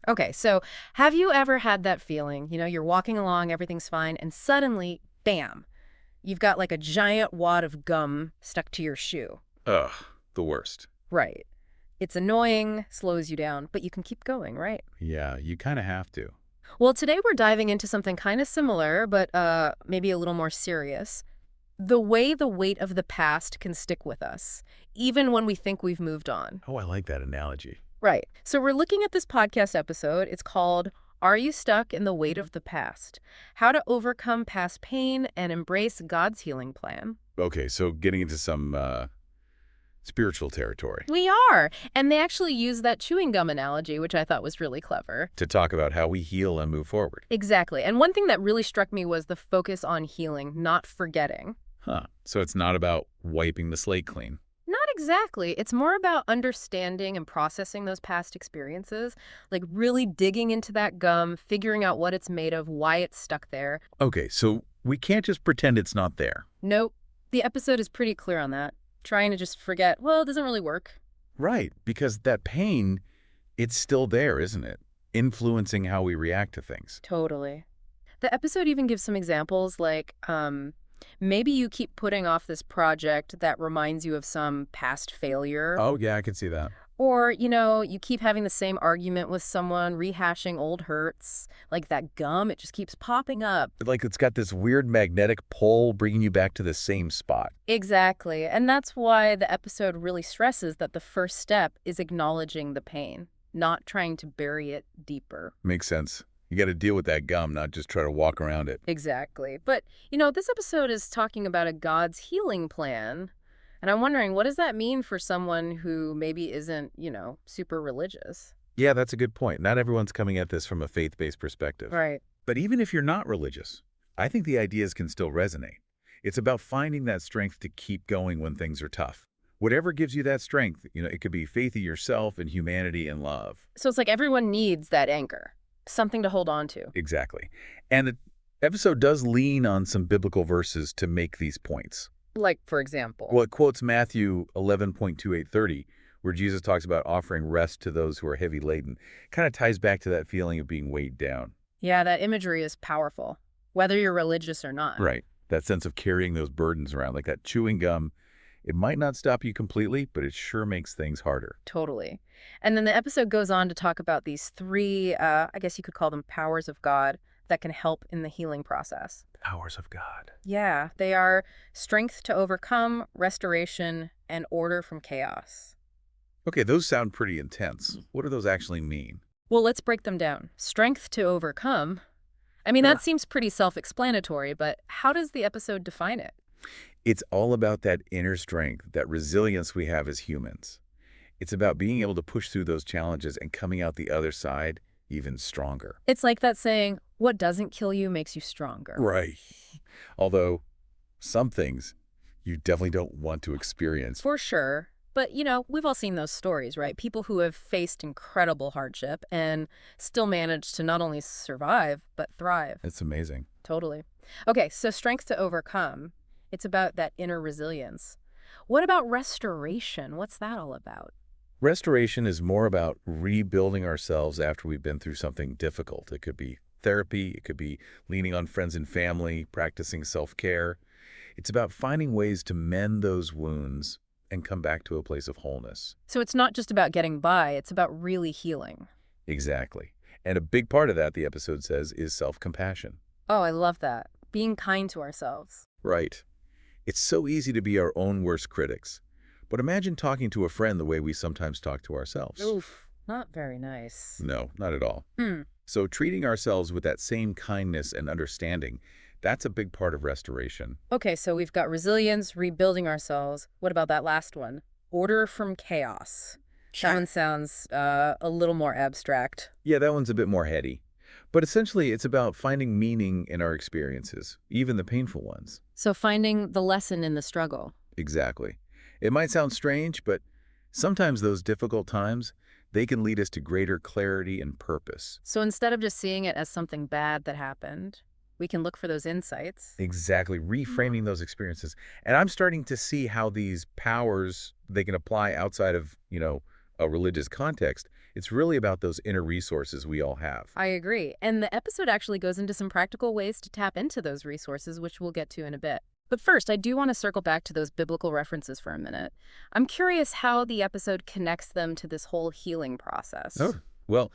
Okay, so have you ever had that feeling? You're walking along, everything's fine, and suddenly, bam, you've got like a giant wad of gum stuck to your shoe. Ugh, the worst. Right. It's annoying, slows you down, but you can keep going, right? Yeah, you kind of have to. Well, today we're diving into something kind of similar, but maybe a little more serious. The way the weight of the past can stick with us, even when we think we've moved on. Oh, I like that analogy. Right. So we're looking at this podcast episode. It's called Are You Stuck in the Weight of the Past? How to Overcome Past Pain and Embrace God's Healing Plan. Okay, so getting into some spiritual territory We are. And they actually use that chewing gum analogy, which I thought was really clever. to talk about how we heal and move forward. Exactly. And one thing that really struck me was the focus on healing, not forgetting. Huh. So it's not about wiping the slate clean. Not exactly. It's more about understanding and processing those past experiences, like really digging into that gum, figuring out what it's made of, why it's stuck there. Okay, so we can't just pretend it's not there. Nope. The episode is pretty clear on that. Trying to just forget, well, it doesn't really work. Right, because that pain, it's still there, isn't it? Influencing how we react to things. Totally. The episode even gives some examples like, maybe you keep putting off this project that reminds you of some past failure. Oh, yeah, I can see that. Or, you keep having the same argument with someone, rehashing old hurts. Like that gum, it just keeps popping up. Like it's got this weird magnetic pull bringing you back to the same spot. Exactly. And that's why the episode really stresses that the first step is acknowledging the pain, not trying to bury it deeper. Makes sense. You got to deal with that gum, not just try to walk around it. Exactly. But, this episode is talking about a God's healing plan. And I'm wondering, what does that mean for someone who maybe isn't, super religious? Yeah, that's a good point. Not everyone's coming at this from a faith-based perspective. Right. But even if you're not religious, I think the ideas can still resonate. It's about finding that strength to keep going when things are tough. Whatever gives you that strength, it could be faith in yourself and humanity and love. So it's like everyone needs that anchor, something to hold on to. Exactly. And the episode does lean on some biblical verses to make these points. Like, for example. Well, it quotes Matthew 11:28-30, where Jesus talks about offering rest to those who are heavy laden. Kind of ties back to that feeling of being weighed down. Yeah, that imagery is powerful, whether you're religious or not. Right. That sense of carrying those burdens around, like that chewing gum. It might not stop you completely, but it sure makes things harder. Totally. And then the episode goes on to talk about these three, I guess you could call them powers of God that can help in the healing process. Powers of God. Yeah, they are strength to overcome, restoration, and order from chaos. Okay, those sound pretty intense. What do those actually mean? Well, let's break them down. Strength to overcome. I mean, Sure. that seems pretty self-explanatory, but how does the episode define it? It's all about that inner strength, that resilience we have as humans. It's about being able to push through those challenges and coming out the other side even stronger. It's like that saying, what doesn't kill you makes you stronger. Right. Although some things you definitely don't want to experience. For sure. But, we've all seen those stories, right? People who have faced incredible hardship and still managed to not only survive, but thrive. It's amazing. Totally. Okay, so strength to overcome. It's about that inner resilience. What about restoration? What's that all about? Restoration is more about rebuilding ourselves after we've been through something difficult. It could be therapy, it could be leaning on friends and family, practicing self-care. It's about finding ways to mend those wounds and come back to a place of wholeness. So it's not just about getting by, it's about really healing. Exactly. And a big part of that, the episode says, is self-compassion. Oh, I love that. Being kind to ourselves. Right. It's so easy to be our own worst critics. But imagine talking to a friend the way we sometimes talk to ourselves. Oof, not very nice. No, not at all. Hmm. So treating ourselves with that same kindness and understanding, that's a big part of restoration. Okay, so we've got resilience, rebuilding ourselves. What about that last one? Order from chaos. That one sounds a little more abstract. Yeah, that one's a bit more heady. But essentially, it's about finding meaning in our experiences, even the painful ones. So finding the lesson in the struggle. Exactly. It might sound strange, but sometimes those difficult times, they can lead us to greater clarity and purpose. So instead of just seeing it as something bad that happened, we can look for those insights. Exactly, reframing those experiences. And I'm starting to see how these powers, they can apply outside of, a religious context, it's really about those inner resources we all have. I agree. And the episode actually goes into some practical ways to tap into those resources, which we'll get to in a bit. But first, I do want to circle back to those biblical references for a minute. I'm curious how the episode connects them to this whole healing process. Oh, well,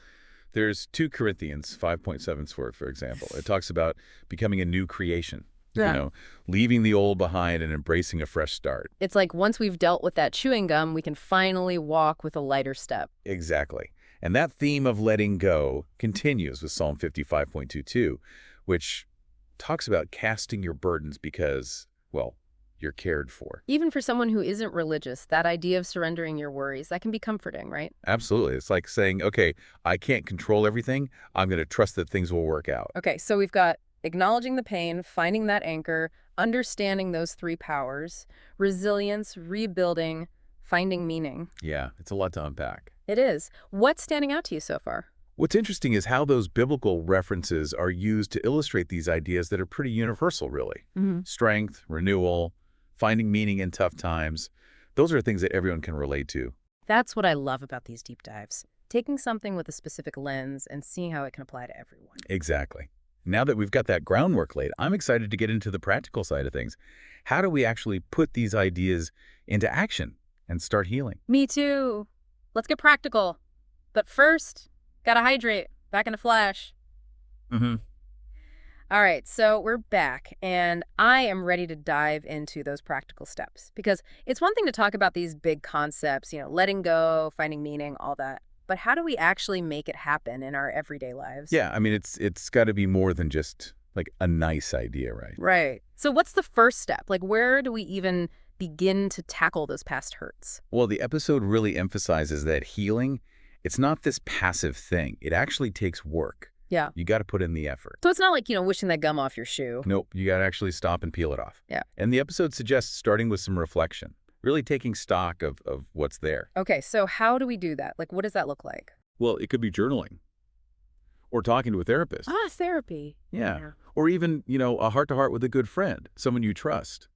there's 2 Corinthians 5.7 for example. It talks about becoming a new creation, Yeah. leaving the old behind and embracing a fresh start. It's like once we've dealt with that chewing gum, we can finally walk with a lighter step. Exactly. And that theme of letting go continues with Psalm 55.22, which talks about casting your burdens because, well, you're cared for. Even for someone who isn't religious, that idea of surrendering your worries, that can be comforting, right? Absolutely. It's like saying, okay, I can't control everything. I'm going to trust that things will work out. Okay, so we've got acknowledging the pain, finding that anchor, understanding those 3 powers, resilience, rebuilding, finding meaning. Yeah, it's a lot to unpack. It is. What's standing out to you so far? What's interesting is how those biblical references are used to illustrate these ideas that are pretty universal, really. Strength, renewal, finding meaning in tough times. Those are things that everyone can relate to. That's what I love about these deep dives. Taking something with a specific lens and seeing how it can apply to everyone. Exactly. Now that we've got that groundwork laid, I'm excited to get into the practical side of things. How do we actually put these ideas into action and start healing? Me too. Let's get practical. But first, gotta hydrate. Back in a flash. Mm-hmm. All right, so we're back, and I am ready to dive into those practical steps. Because it's one thing to talk about these big concepts, letting go, finding meaning, all that. But how do we actually make it happen in our everyday lives? Yeah, I mean, it's got to be more than just like a nice idea, right? Right. So what's the first step? Like, where do we even begin to tackle those past hurts? Well, the episode really emphasizes that healing, it's not this passive thing. It actually takes work. Yeah. You got to put in the effort. So it's not like, wishing that gum off your shoe. Nope, you got to actually stop and peel it off. Yeah. And the episode suggests starting with some reflection, really taking stock of what's there. Okay, so how do we do that? Like, what does that look like? Well, it could be journaling or talking to a therapist. Therapy. Yeah. Or even, a heart-to-heart with a good friend, someone you trust.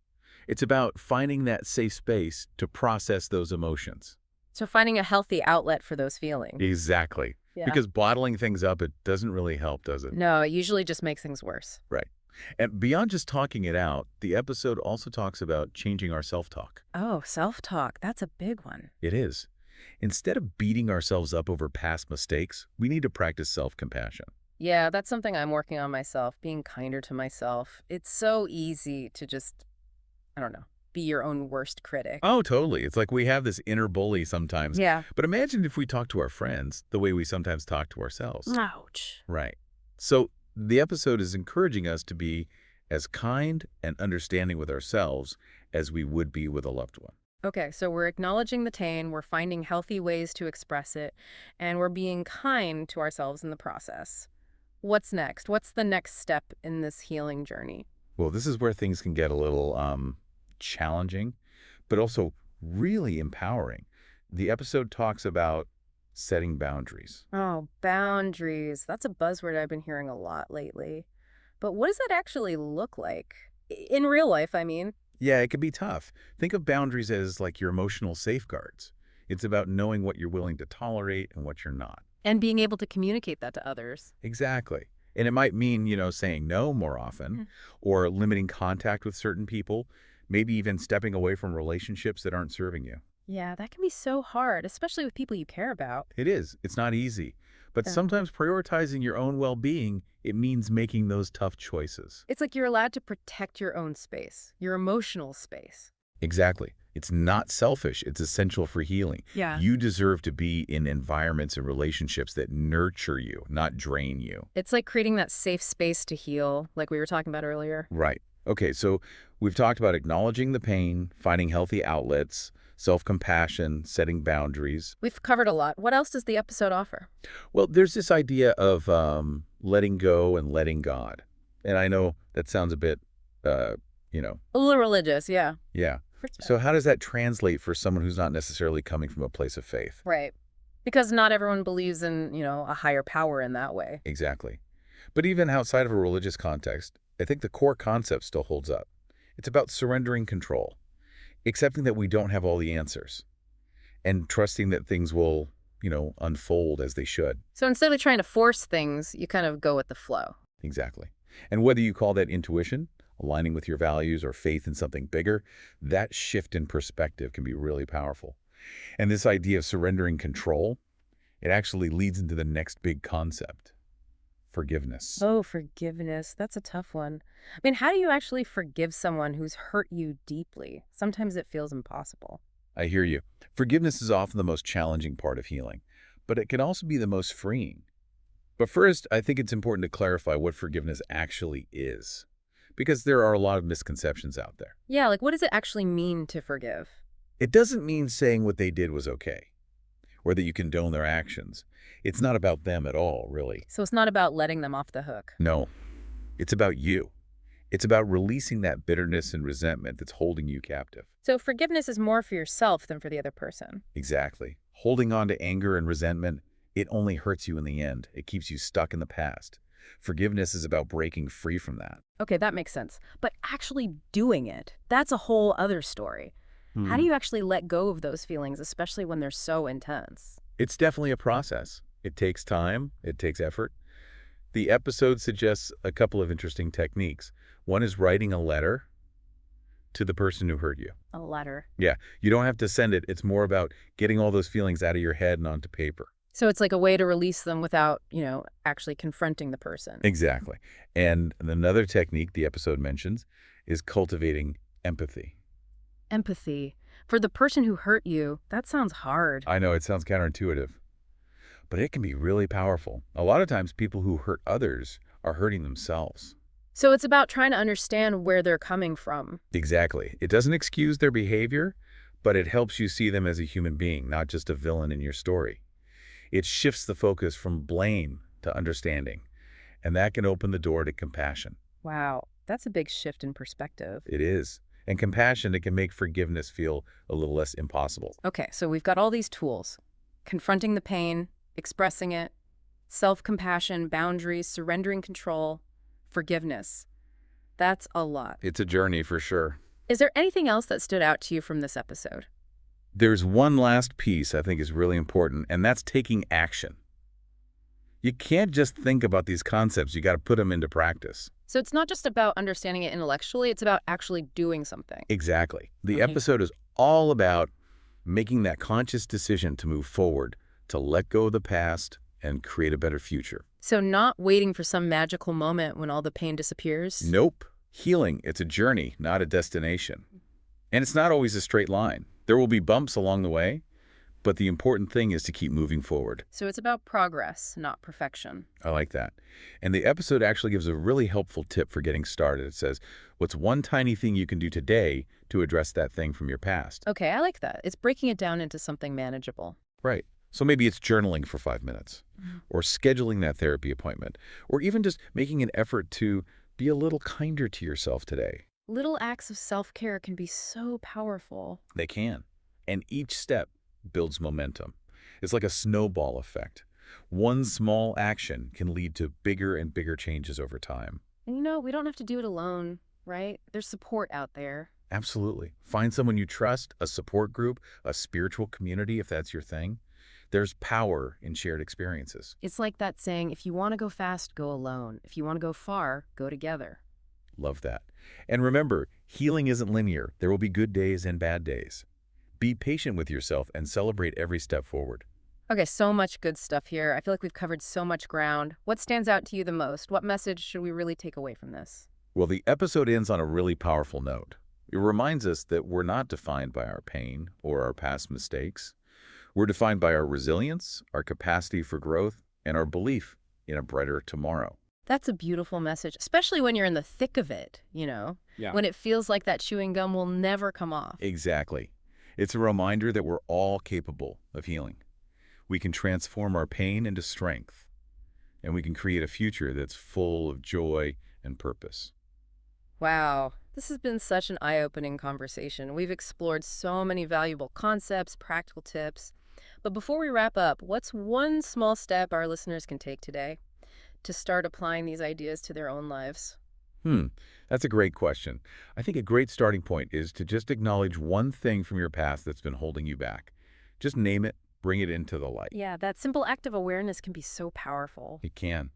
It's about finding that safe space to process those emotions. So finding a healthy outlet for those feelings. Exactly. Yeah. Because bottling things up, it doesn't really help, does it? No, it usually just makes things worse. Right. And beyond just talking it out, the episode also talks about changing our self-talk. Oh, self-talk. That's a big one. It is. Instead of beating ourselves up over past mistakes, we need to practice self-compassion. Yeah, that's something I'm working on myself, being kinder to myself. It's so easy to just, I don't know, be your own worst critic. Oh, totally. It's like we have this inner bully sometimes. Yeah. But imagine if we talk to our friends the way we sometimes talk to ourselves. Ouch. Right. So the episode is encouraging us to be as kind and understanding with ourselves as we would be with a loved one. Okay, so we're acknowledging the pain, we're finding healthy ways to express it, and we're being kind to ourselves in the process. What's next? What's the next step in this healing journey? Well, this is where things can get a little challenging, but also really empowering. The episode talks about setting boundaries. Oh, boundaries. That's a buzzword I've been hearing a lot lately. But what does that actually look like? In real life, I mean. Yeah, it can be tough. Think of boundaries as like your emotional safeguards. It's about knowing what you're willing to tolerate and what you're not. And being able to communicate that to others. Exactly. And it might mean, saying no more often or limiting contact with certain people, maybe even stepping away from relationships that aren't serving you. Yeah, that can be so hard, especially with people you care about. It is. It's not easy. But Yeah. sometimes prioritizing your own well-being, it means making those tough choices. It's like you're allowed to protect your own space, your emotional space. Exactly. It's not selfish. It's essential for healing. Yeah. You deserve to be in environments and relationships that nurture you, not drain you. It's like creating that safe space to heal, like we were talking about earlier. Right. Okay, so we've talked about acknowledging the pain, finding healthy outlets, self-compassion, setting boundaries. We've covered a lot. What else does the episode offer? Well, there's this idea of letting go and letting God. And I know that sounds a bit, A little religious, yeah. yeah. So how does that translate for someone who's not necessarily coming from a place of faith? Right. Because not everyone believes in, a higher power in that way. Exactly. But even outside of a religious context, I think the core concept still holds up. It's about surrendering control, accepting that we don't have all the answers, and trusting that things will, unfold as they should. So instead of trying to force things, you kind of go with the flow. Exactly. And whether you call that intuition, aligning with your values, or faith in something bigger, that shift in perspective can be really powerful. And this idea of surrendering control, it actually leads into the next big concept, forgiveness. Oh, forgiveness. That's a tough one. I mean, how do you actually forgive someone who's hurt you deeply? Sometimes it feels impossible. I hear you. Forgiveness is often the most challenging part of healing, but it can also be the most freeing. But first, I think it's important to clarify what forgiveness actually is, because there are a lot of misconceptions out there. Yeah, like what does it actually mean to forgive? It doesn't mean saying what they did was okay, or that you condone their actions. It's not about them at all, really. So it's not about letting them off the hook. No, it's about you. It's about releasing that bitterness and resentment that's holding you captive. So forgiveness is more for yourself than for the other person. Exactly. Holding on to anger and resentment, it only hurts you in the end. It keeps you stuck in the past. Forgiveness is about breaking free from that. Okay, that makes sense. But actually doing it, that's a whole other story. How do Hmm. you actually let go of those feelings, especially when they're so intense? It's definitely a process. It takes time. It takes effort. The episode suggests a couple of interesting techniques. One is writing a letter to the person who hurt you. A letter. Yeah, you don't have to send it. It's more about getting all those feelings out of your head and onto paper. So it's like a way to release them without, actually confronting the person. Exactly. And another technique the episode mentions is cultivating empathy. Empathy. For the person who hurt you, that sounds hard. I know it sounds counterintuitive, but it can be really powerful. A lot of times people who hurt others are hurting themselves. So it's about trying to understand where they're coming from. Exactly. It doesn't excuse their behavior, but it helps you see them as a human being, not just a villain in your story. It shifts the focus from blame to understanding, and that can open the door to compassion. Wow, that's a big shift in perspective. It is. And compassion, it can make forgiveness feel a little less impossible. Okay, so we've got all these tools. Confronting the pain, expressing it, self-compassion, boundaries, surrendering control, forgiveness. That's a lot. It's a journey for sure. Is there anything else that stood out to you from this episode? There's one last piece I think is really important, and that's taking action. You can't just think about these concepts, you got to put them into practice. So it's not just about understanding it intellectually, it's about actually doing something. Exactly. The Okay. episode is all about making that conscious decision to move forward, to let go of the past and create a better future. So not waiting for some magical moment when all the pain disappears. Nope. Healing, it's a journey, not a destination. And it's not always a straight line. There will be bumps along the way, but the important thing is to keep moving forward. So it's about progress, not perfection. I like that. And the episode actually gives a really helpful tip for getting started. It says, what's one tiny thing you can do today to address that thing from your past? Okay, I like that. It's breaking it down into something manageable. Right. So maybe it's journaling for 5 minutes, Mhm. or scheduling that therapy appointment, or even just making an effort to be a little kinder to yourself today. Little acts of self-care can be so powerful. They can. And each step builds momentum. It's like a snowball effect. One small action can lead to bigger and bigger changes over time. And we don't have to do it alone, right? There's support out there. Absolutely. Find someone you trust, a support group, a spiritual community if that's your thing. There's power in shared experiences. It's like that saying, if you want to go fast, go alone. If you want to go far, go together. Love that. And remember, healing isn't linear. There will be good days and bad days. Be patient with yourself and celebrate every step forward. Okay, so much good stuff here. I feel like we've covered so much ground. What stands out to you the most? What message should we really take away from this? Well, the episode ends on a really powerful note. It reminds us that we're not defined by our pain or our past mistakes. We're defined by our resilience, our capacity for growth, and our belief in a brighter tomorrow. That's a beautiful message, especially when you're in the thick of it, Yeah. when it feels like that chewing gum will never come off. Exactly. It's a reminder that we're all capable of healing. We can transform our pain into strength, and we can create a future that's full of joy and purpose. Wow, this has been such an eye-opening conversation. We've explored so many valuable concepts, practical tips. But before we wrap up, what's one small step our listeners can take today to start applying these ideas to their own lives? That's a great question. I think a great starting point is to just acknowledge one thing from your past that's been holding you back. Just name it, bring it into the light. Yeah, that simple act of awareness can be so powerful. It can.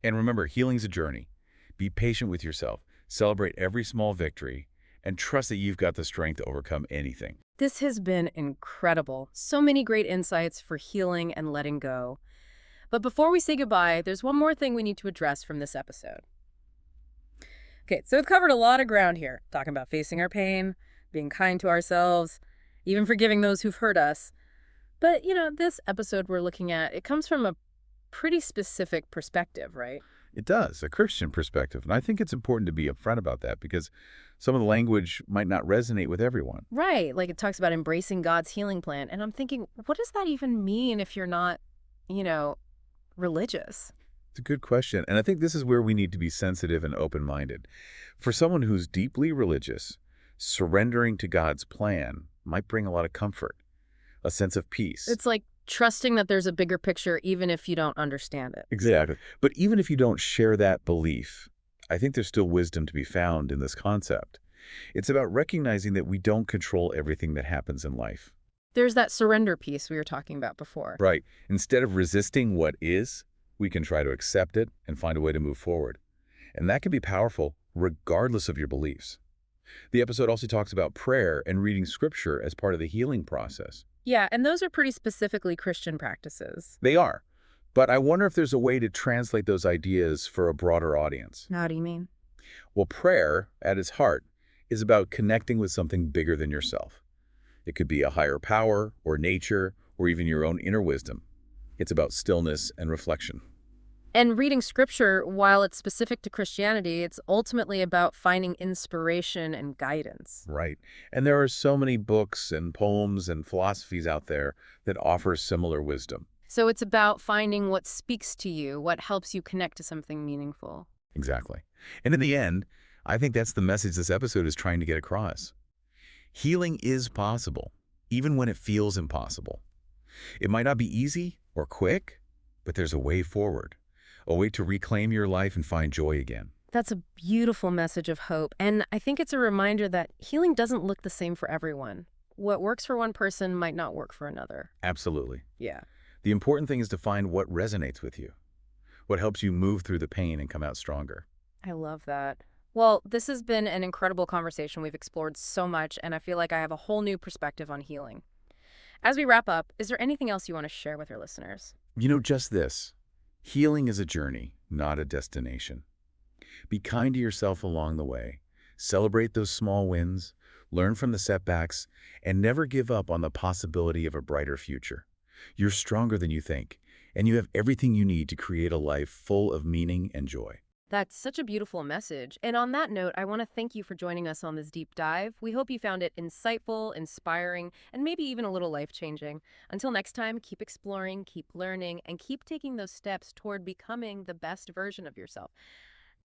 And remember, healing's a journey. Be patient with yourself. Celebrate every small victory and trust that you've got the strength to overcome anything. This has been incredible. So many great insights for healing and letting go. But before we say goodbye, there's one more thing we need to address from this episode. Okay, so we've covered a lot of ground here, talking about facing our pain, being kind to ourselves, even forgiving those who've hurt us. But, this episode we're looking at, it comes from a pretty specific perspective, right? It does, a Christian perspective. And I think it's important to be upfront about that because some of the language might not resonate with everyone. Right, like it talks about embracing God's healing plan. And I'm thinking, what does that even mean if you're not, you know, religious? It's a good question. And I think this is where we need to be sensitive and open-minded. For someone who's deeply religious, surrendering to God's plan might bring a lot of comfort, a sense of peace. It's like trusting that there's a bigger picture even if you don't understand it. Exactly. But even if you don't share that belief, I think there's still wisdom to be found in this concept. It's about recognizing that we don't control everything that happens in life. There's that surrender piece we were talking about before. Right. Instead of resisting what is, we can try to accept it and find a way to move forward. And that can be powerful regardless of your beliefs. The episode also talks about prayer and reading scripture as part of the healing process. Yeah, and those are pretty specifically Christian practices. They are. But I wonder if there's a way to translate those ideas for a broader audience. How do you mean? Well, prayer, at its heart, is about connecting with something bigger than yourself. It could be a higher power, or nature, or even your own inner wisdom. It's about stillness and reflection. And reading scripture, while it's specific to Christianity, it's ultimately about finding inspiration and guidance. Right. And there are so many books and poems and philosophies out there that offer similar wisdom. So it's about finding what speaks to you, what helps you connect to something meaningful. Exactly. And in the end, I think that's the message this episode is trying to get across. Healing is possible, even when it feels impossible. It might not be easy or quick, but there's a way forward, a way to reclaim your life and find joy again. That's a beautiful message of hope, and I think it's a reminder that healing doesn't look the same for everyone. What works for one person might not work for another. Absolutely. Yeah. The important thing is to find what resonates with you, what helps you move through the pain and come out stronger. I love that. Well, this has been an incredible conversation. We've explored so much, and I feel like I have a whole new perspective on healing. As we wrap up, is there anything else you want to share with our listeners? Just this. Healing is a journey, not a destination. Be kind to yourself along the way. Celebrate those small wins, learn from the setbacks, and never give up on the possibility of a brighter future. You're stronger than you think, and you have everything you need to create a life full of meaning and joy. That's such a beautiful message. And on that note, I want to thank you for joining us on this deep dive. We hope you found it insightful, inspiring, and maybe even a little life-changing. Until next time, keep exploring, keep learning, and keep taking those steps toward becoming the best version of yourself.